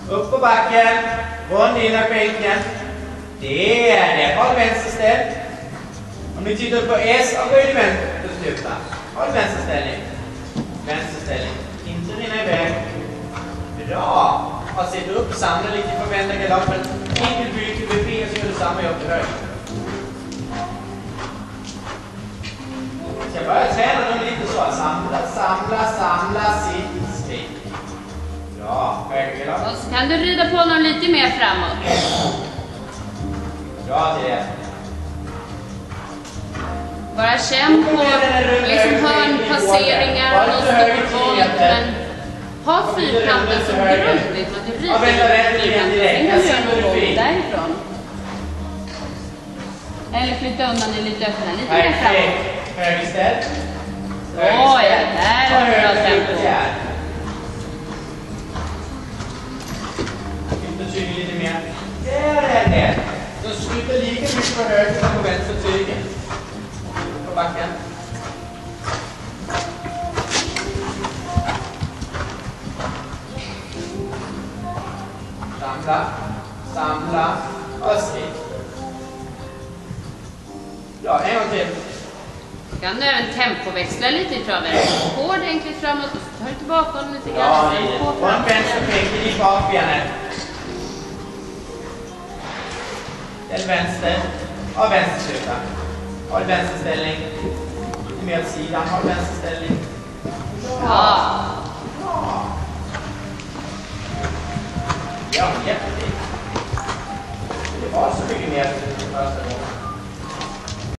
Upp på backen. Rund in i bänken. Det är det. Håll vänsterställ. Om ni tittar på S och böj vänster. Sluta. Håll vänsterställning. Vänsterställning. Inte rinna iväg. Bra. Och sitt upp. Samla lite på vända galoppen. In till byt till befrielse så gör du samma jobb till höger. Jag börjar träna dem lite så. Samla, sitt, stick. Bra. Höger galopp. Och så kan du rida på någon lite mer framåt. Bra till det. Bara känn på liksom hörnpasseringar och stort men ha fyrkanten som grund, liksom att du rider fyrkanten. Sen kan du göra någon boll därifrån. Eller flytta undan den lite öppna, lite mer framåt. Högerställ. Åh ja, där har du bra tempo. Flytta tygen lite mer. Där är det. Så flytta lika mycket på höger som på vänster tygen. På backen. Samla och skriv. Ja, en gång till. Du kan även tempoväxla lite i traven. Gå ordentligt framåt och så tar du tillbaka honom lite grann. Ja, och en vänsterpinkel i bakbenet. Den vänster. Och vänstersluta. Håll vänsterställning. Lite mer åt sidan. Håll vänsterställning. Ja. Ja, jättefint. Det var så mycket mer första gången.